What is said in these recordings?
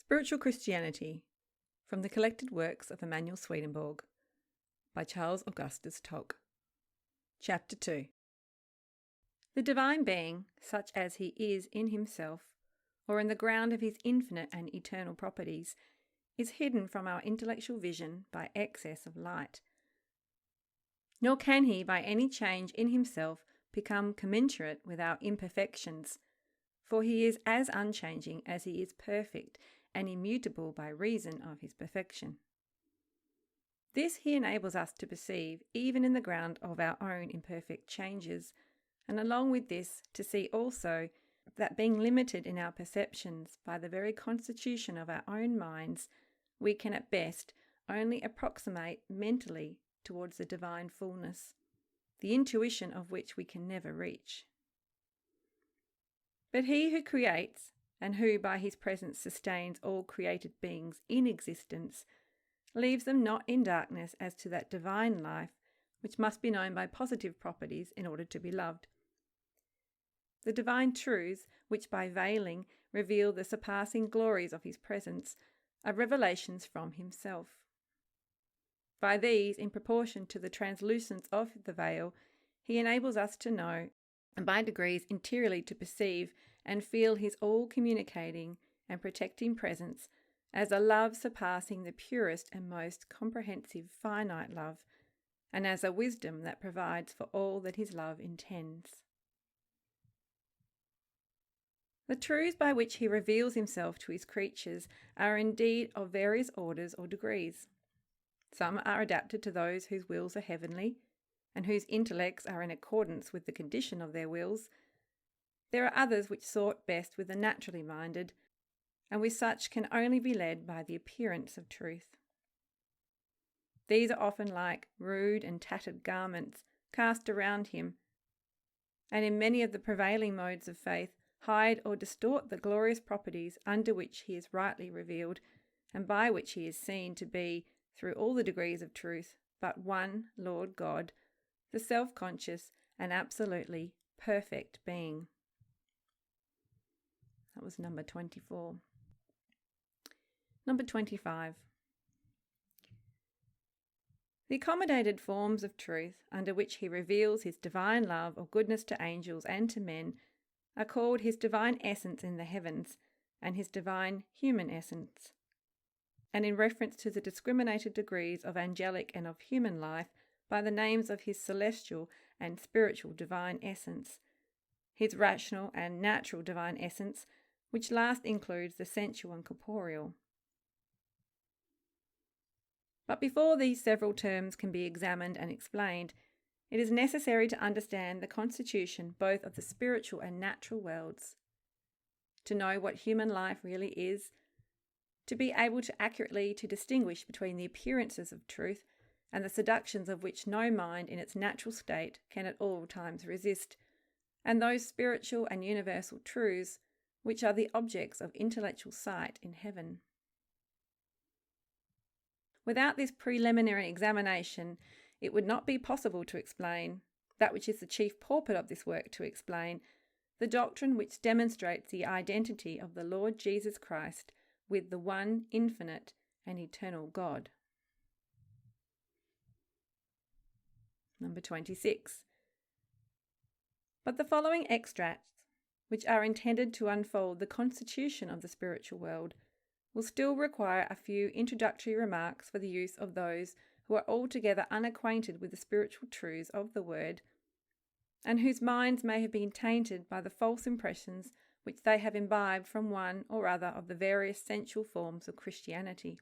Spiritual Christianity, from the collected works of Emanuel Swedenborg, by Charles Augustus Tulk. Chapter 2. The divine being, such as he is in himself, or in the ground of his infinite and eternal properties, is hidden from our intellectual vision by excess of light. Nor can he, by any change in himself, become commensurate with our imperfections, for he is as unchanging as he is perfect and immutable by reason of his perfection. This he enables us to perceive even in the ground of our own imperfect changes, and along with this to see also that being limited in our perceptions by the very constitution of our own minds, we can at best only approximate mentally towards the divine fullness, the intuition of which we can never reach. But he who creates, and who by his presence sustains all created beings in existence, leaves them not in darkness as to that divine life which must be known by positive properties in order to be loved. The divine truths, which by veiling reveal the surpassing glories of his presence, are revelations from himself. By these, in proportion to the translucence of the veil, he enables us to know, and by degrees interiorly to perceive and feel his all-communicating and protecting presence as a love surpassing the purest and most comprehensive finite love, and as a wisdom that provides for all that his love intends. The truths by which he reveals himself to his creatures are indeed of various orders or degrees. Some are adapted to those whose wills are heavenly, and whose intellects are in accordance with the condition of their wills. There are others which sort best with the naturally minded, and with such can only be led by the appearance of truth. These are often like rude and tattered garments cast around him, and in many of the prevailing modes of faith hide or distort the glorious properties under which he is rightly revealed, and by which he is seen to be, through all the degrees of truth, but one Lord God, the self-conscious and absolutely perfect being. That was number 24. Number 25. The accommodated forms of truth under which he reveals his divine love or goodness to angels and to men are called his divine essence in the heavens and his divine human essence. And in reference to the discriminated degrees of angelic and of human life by the names of his celestial and spiritual divine essence, his rational and natural divine essence, which last includes the sensual and corporeal. But before these several terms can be examined and explained, it is necessary to understand the constitution both of the spiritual and natural worlds, to know what human life really is, to be able to accurately to distinguish between the appearances of truth and the seductions of which no mind in its natural state can at all times resist, and those spiritual and universal truths which are the objects of intellectual sight in heaven. Without this preliminary examination, it would not be possible to explain, that which is the chief purport of this work to explain, the doctrine which demonstrates the identity of the Lord Jesus Christ with the one infinite and eternal God. Number 26. But the following extracts, which are intended to unfold the constitution of the spiritual world, will still require a few introductory remarks for the use of those who are altogether unacquainted with the spiritual truths of the Word, and whose minds may have been tainted by the false impressions which they have imbibed from one or other of the various sensual forms of Christianity.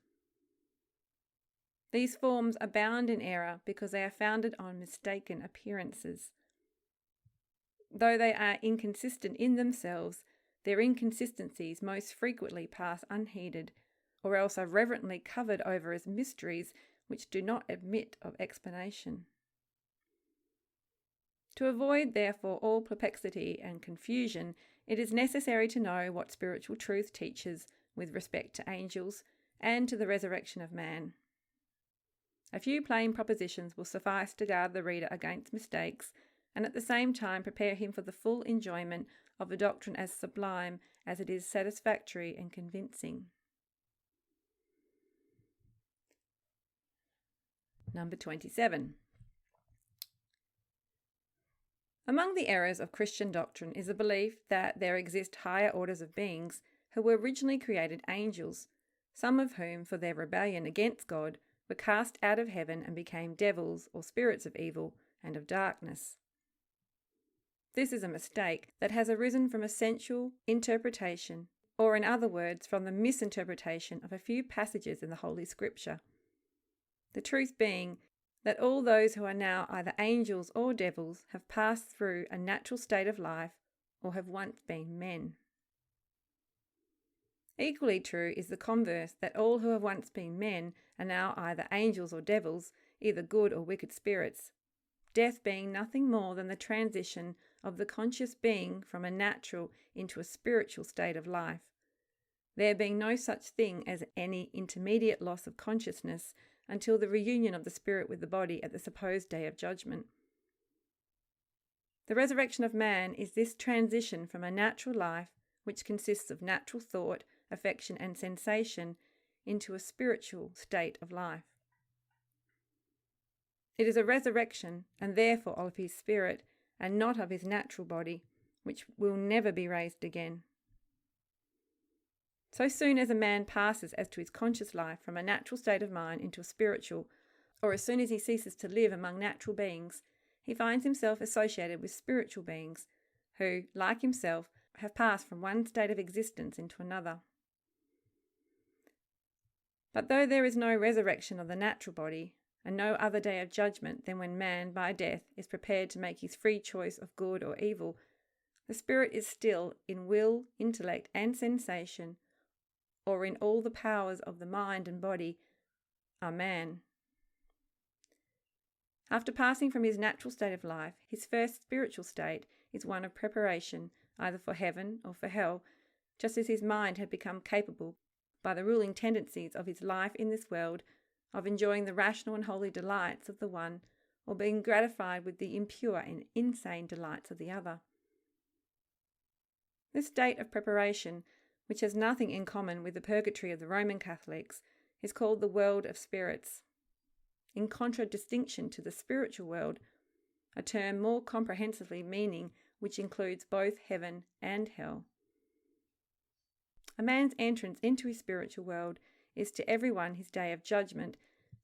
These forms abound in error because they are founded on mistaken appearances. Though they are inconsistent in themselves, their inconsistencies most frequently pass unheeded, or else are reverently covered over as mysteries which do not admit of explanation. To avoid, therefore, all perplexity and confusion, it is necessary to know what spiritual truth teaches with respect to angels and to the resurrection of man. A few plain propositions will suffice to guard the reader against mistakes, and at the same time prepare him for the full enjoyment of a doctrine as sublime as it is satisfactory and convincing. number 27. Among the errors of Christian doctrine is the belief that there exist higher orders of beings who were originally created angels, some of whom, for their rebellion against God, were cast out of heaven and became devils or spirits of evil and of darkness. This is a mistake that has arisen from a sensual interpretation, or in other words, from the misinterpretation of a few passages in the Holy Scripture. The truth being that all those who are now either angels or devils have passed through a natural state of life or have once been men. Equally true is the converse, that all who have once been men are now either angels or devils, either good or wicked spirits, death being nothing more than the transition of the conscious being from a natural into a spiritual state of life, there being no such thing as any intermediate loss of consciousness until the reunion of the spirit with the body at the supposed day of judgment. The resurrection of man is this transition from a natural life, which consists of natural thought, affection and sensation, into a spiritual state of life. It is a resurrection, and therefore of his spirit, and not of his natural body, which will never be raised again. So soon as a man passes as to his conscious life from a natural state of mind into a spiritual, or as soon as he ceases to live among natural beings, he finds himself associated with spiritual beings, who, like himself, have passed from one state of existence into another. But though there is no resurrection of the natural body, and no other day of judgment than when man, by death, is prepared to make his free choice of good or evil, the spirit is still in will, intellect, and sensation, or in all the powers of the mind and body, a man. After passing from his natural state of life, his first spiritual state is one of preparation, either for heaven or for hell, just as his mind had become capable, by the ruling tendencies of his life in this world, of enjoying the rational and holy delights of the one, or being gratified with the impure and insane delights of the other. This state of preparation, which has nothing in common with the purgatory of the Roman Catholics, is called the world of spirits, in contradistinction to the spiritual world, a term more comprehensively meaning which includes both heaven and hell. A man's entrance into his spiritual world is to everyone his day of judgment,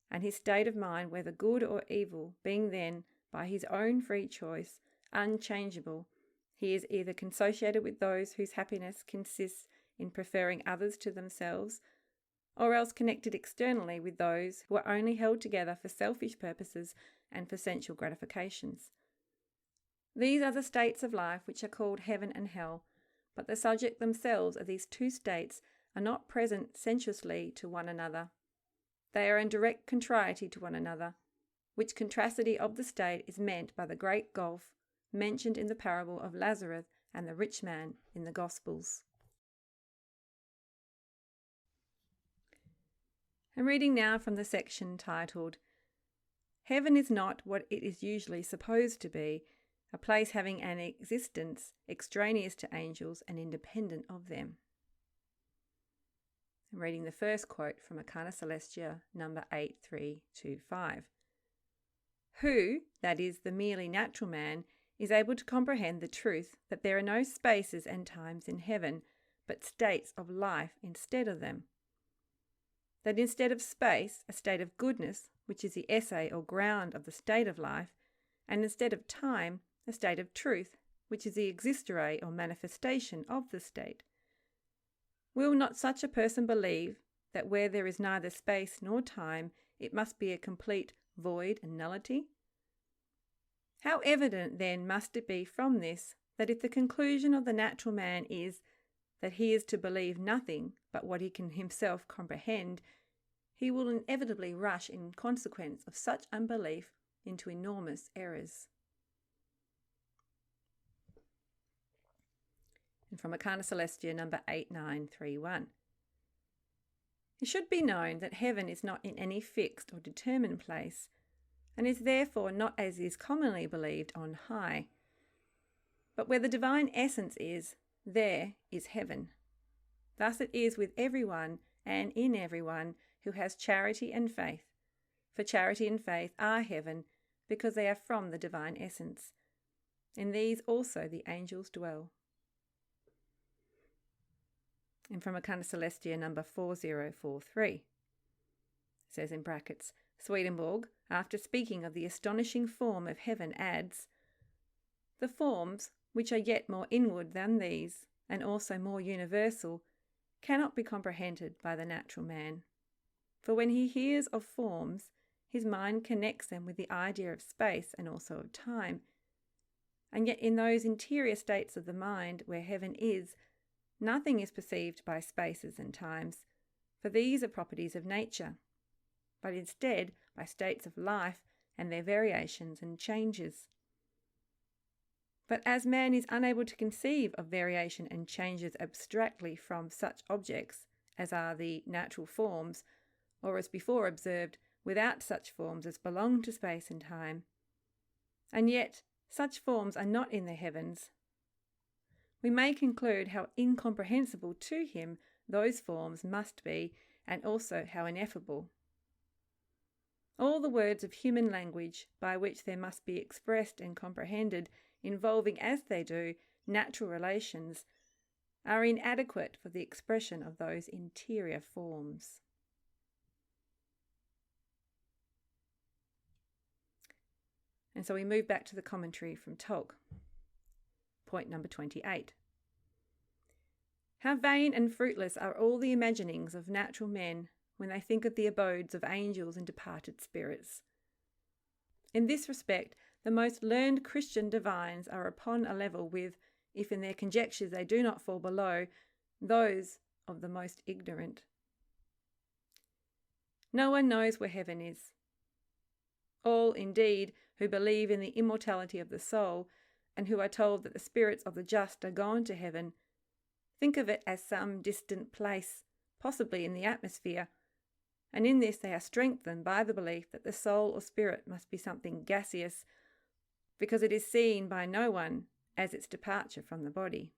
and his state of mind, whether good or evil, being then, by his own free choice, unchangeable, he is either consociated with those whose happiness consists in preferring others to themselves, or else connected externally with those who are only held together for selfish purposes and for sensual gratifications. These are the states of life which are called heaven and hell, but the subject themselves of these two states are not present sensuously to one another. They are in direct contrariety to one another, which contrariety of the state is meant by the great gulf mentioned in the parable of Lazarus and the rich man in the Gospels. I'm reading now from the section titled, Heaven is not what it is usually supposed to be, a place having an existence extraneous to angels and independent of them. I'm reading the first quote from Arcana Celestia, number 8325. Who, that is, the merely natural man, is able to comprehend the truth that there are no spaces and times in heaven, but states of life instead of them? That instead of space, a state of goodness, which is the essay or ground of the state of life, and instead of time, a state of truth, which is the existere or manifestation of the state. Will not such a person believe that where there is neither space nor time, it must be a complete void and nullity? How evident then must it be from this, that if the conclusion of the natural man is that he is to believe nothing but what he can himself comprehend, he will inevitably rush in consequence of such unbelief into enormous errors. And from Arcana Celestia, number 8931. It should be known that heaven is not in any fixed or determined place, and is therefore not, as is commonly believed, on high. But where the divine essence is, there is heaven. Thus it is with everyone and in everyone who has charity and faith, for charity and faith are heaven, because they are from the divine essence. In these also the angels dwell. And from Arcana Celestia number 4043, says in brackets, Swedenborg, after speaking of the astonishing form of heaven, adds, "The forms, which are yet more inward than these, and also more universal, cannot be comprehended by the natural man. For when he hears of forms, his mind connects them with the idea of space and also of time. And yet in those interior states of the mind where heaven is, nothing is perceived by spaces and times, for these are properties of nature, but instead by states of life and their variations and changes. But as man is unable to conceive of variation and changes abstractly from such objects as are the natural forms, or as before observed, without such forms as belong to space and time, and yet such forms are not in the heavens, we may conclude how incomprehensible to him those forms must be, and also how ineffable. All the words of human language by which they must be expressed and comprehended, involving as they do natural relations, are inadequate for the expression of those interior forms." And so we move back to the commentary from Tulk. Point number 28. How vain and fruitless are all the imaginings of natural men when they think of the abodes of angels and departed spirits. In this respect, the most learned Christian divines are upon a level with, if in their conjectures they do not fall below, those of the most ignorant. No one knows where heaven is. All, indeed, who believe in the immortality of the soul, and who are told that the spirits of the just are gone to heaven, think of it as some distant place, possibly in the atmosphere, and in this they are strengthened by the belief that the soul or spirit must be something gaseous, because it is seen by no one as its departure from the body.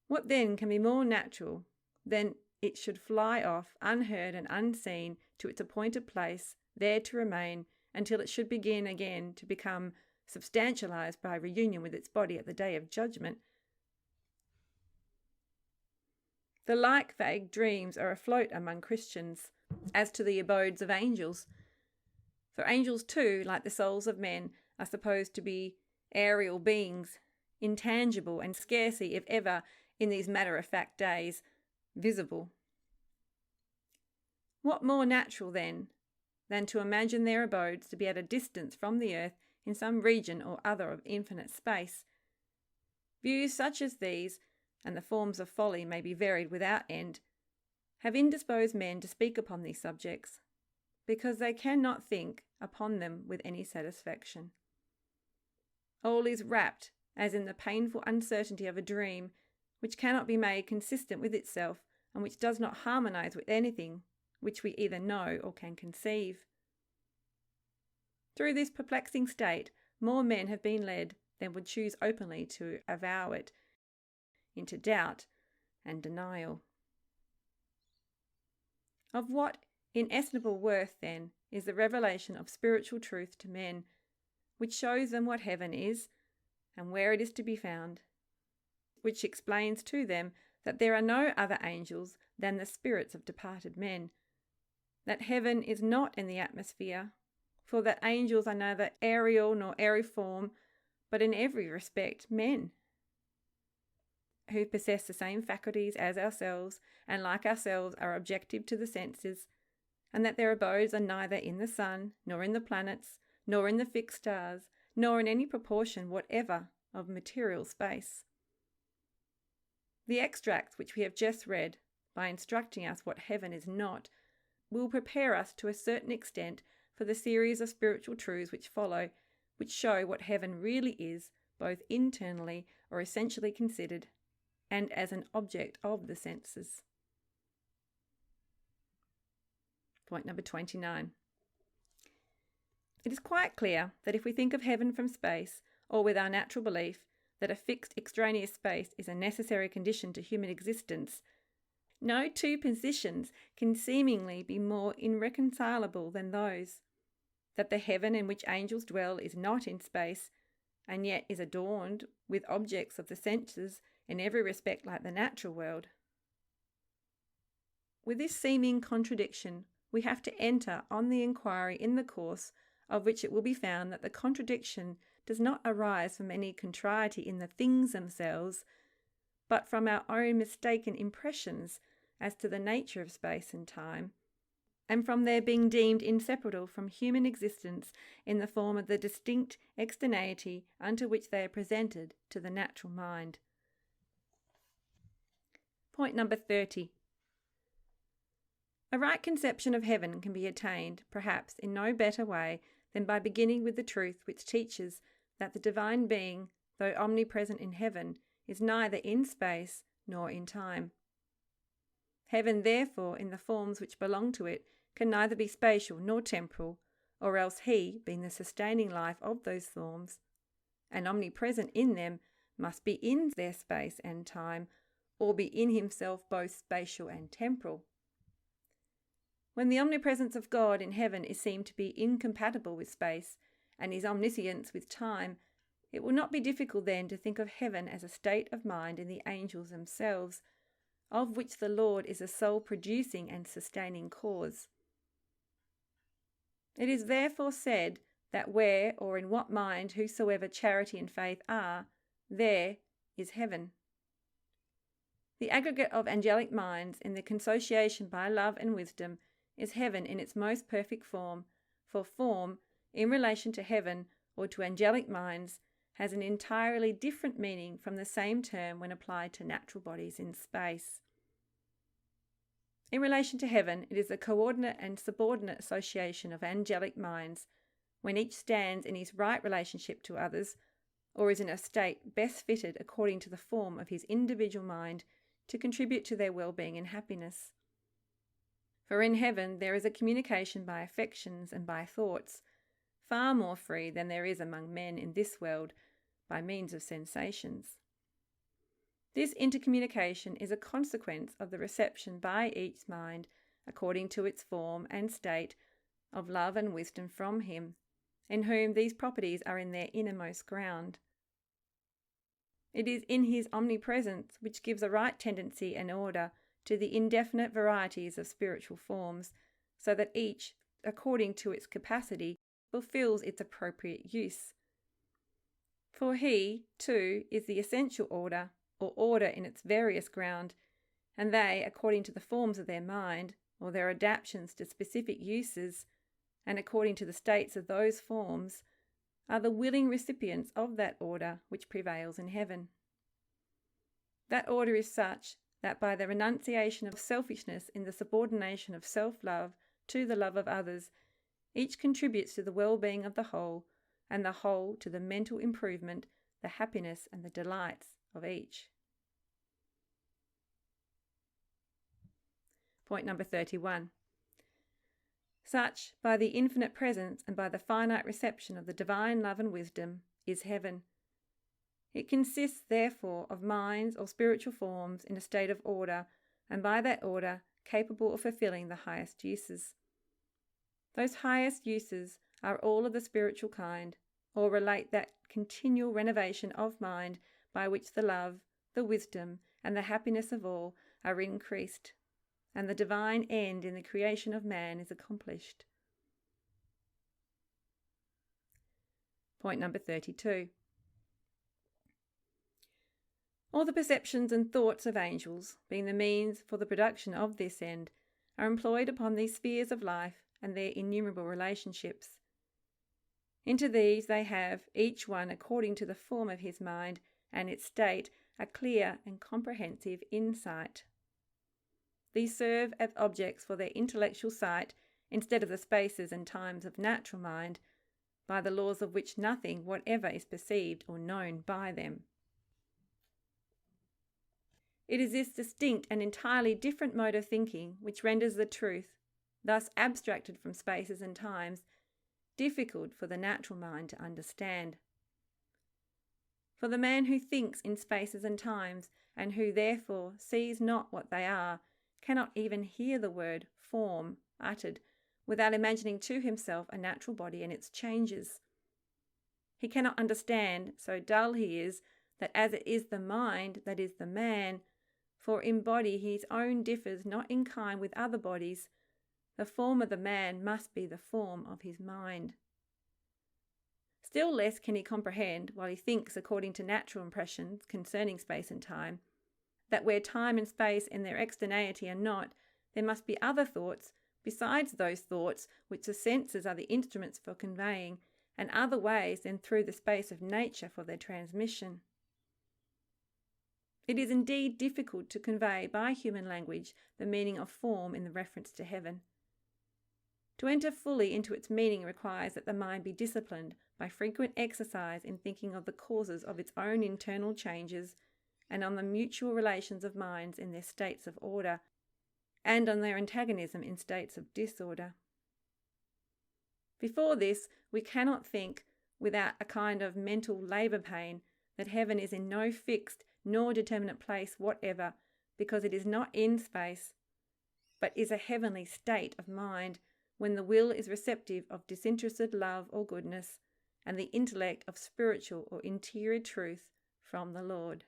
What then can be more natural than it should fly off unheard and unseen to its appointed place, there to remain until it should begin again to become substantialized by reunion with its body at the day of judgment? The like vague dreams are afloat among Christians as to the abodes of angels. For angels too, like the souls of men, are supposed to be aerial beings, intangible and scarcely, if ever, in these matter-of-fact days, visible. What more natural, then, than to imagine their abodes to be at a distance from the earth in some region or other of infinite space? Views such as these, and the forms of folly may be varied without end, have indisposed men to speak upon these subjects, because they cannot think upon them with any satisfaction. All is wrapped as in the painful uncertainty of a dream, which cannot be made consistent with itself, and which does not harmonize with anything which we either know or can conceive. Through this perplexing state, more men have been led than would choose openly to avow it, into doubt and denial. Of what inestimable worth, then, is the revelation of spiritual truth to men, which shows them what heaven is and where it is to be found, which explains to them that there are no other angels than the spirits of departed men, that heaven is not in the atmosphere, for that angels are neither aerial nor aeriform, but in every respect men, who possess the same faculties as ourselves, and like ourselves are objective to the senses, and that their abodes are neither in the sun, nor in the planets, nor in the fixed stars, nor in any proportion whatever of material space. The extracts which we have just read, by instructing us what heaven is not, will prepare us to a certain extent for the series of spiritual truths which follow, which show what heaven really is, both internally or essentially considered, and as an object of the senses. Point number 29. It is quite clear that if we think of heaven from space, or with our natural belief that a fixed extraneous space is a necessary condition to human existence, No two positions can seemingly be more irreconcilable than those. That the heaven in which angels dwell is not in space, and yet is adorned with objects of the senses in every respect like the natural world. With this seeming contradiction, we have to enter on the inquiry in the course of which it will be found that the contradiction does not arise from any contrariety in the things themselves, but from our own mistaken impressions as to the nature of space and time, and from their being deemed inseparable from human existence in the form of the distinct extraneity unto which they are presented to the natural mind. Point number 30. A right conception of heaven can be attained, perhaps, in no better way than by beginning with the truth which teaches that the divine being, though omnipresent in heaven, is neither in space nor in time. Heaven, therefore, in the forms which belong to it, can neither be spatial nor temporal, or else he, being the sustaining life of those forms, and omnipresent in them, must be in their space and time, or be in himself both spatial and temporal. When the omnipresence of God in heaven is seen to be incompatible with space, and his omniscience with time, it will not be difficult then to think of heaven as a state of mind in the angels themselves, of which the Lord is the sole producing and sustaining cause. It is therefore said that where or in what mind whosoever charity and faith are, there is heaven. The aggregate of angelic minds in the consociation by love and wisdom is heaven in its most perfect form, for form, in relation to heaven or to angelic minds, has an entirely different meaning from the same term when applied to natural bodies in space. In relation to heaven, it is a coordinate and subordinate association of angelic minds, when each stands in his right relationship to others, or is in a state best fitted according to the form of his individual mind to contribute to their well-being and happiness. For in heaven there is a communication by affections and by thoughts, far more free than there is among men in this world by means of sensations. This intercommunication is a consequence of the reception by each mind, according to its form and state, of love and wisdom from him, in whom these properties are in their innermost ground. It is in his omnipresence which gives a right tendency and order to the indefinite varieties of spiritual forms, so that each, according to its capacity, fulfills its appropriate use. For he, too, is the essential order, or order in its various ground, and they, according to the forms of their mind, or their adaptations to specific uses, and according to the states of those forms, are the willing recipients of that order which prevails in heaven. That order is such that by the renunciation of selfishness in the subordination of self-love to the love of others, each contributes to the well-being of the whole, and the whole to the mental improvement, the happiness and the delights of each. Point number 31. Such, by the infinite presence and by the finite reception of the divine love and wisdom, is heaven. It consists, therefore, of minds or spiritual forms in a state of order, and by that order capable of fulfilling the highest uses. Those highest uses are all of the spiritual kind, or relate that continual renovation of mind by which the love, the wisdom, and the happiness of all are increased, and the divine end in the creation of man is accomplished. Point number 32. All the perceptions and thoughts of angels, being the means for the production of this end, are employed upon these spheres of life and their innumerable relationships. Into these they have, each one according to the form of his mind and its state, a clear and comprehensive insight. These serve as objects for their intellectual sight instead of the spaces and times of natural mind, by the laws of which nothing whatever is perceived or known by them. It is this distinct and entirely different mode of thinking which renders the truth, thus abstracted from spaces and times, difficult for the natural mind to understand. For the man who thinks in spaces and times, and who therefore sees not what they are, cannot even hear the word form uttered without imagining to himself a natural body and its changes. He cannot understand, so dull he is, that as it is the mind that is the man, for in body his own differs not in kind with other bodies, the form of the man must be the form of his mind. Still less can he comprehend, while he thinks according to natural impressions concerning space and time, that where time and space in their extraneity are not, there must be other thoughts besides those thoughts which the senses are the instruments for conveying, and other ways than through the space of nature for their transmission. It is indeed difficult to convey by human language the meaning of form in the reference to heaven. To enter fully into its meaning requires that the mind be disciplined by frequent exercise in thinking of the causes of its own internal changes, and on the mutual relations of minds in their states of order, and on their antagonism in states of disorder. Before this, we cannot think, without a kind of mental labour pain, that heaven is in no fixed nor determinate place whatever, because it is not in space, but is a heavenly state of mind, when the will is receptive of disinterested love or goodness, and the intellect of spiritual or interior truth from the Lord.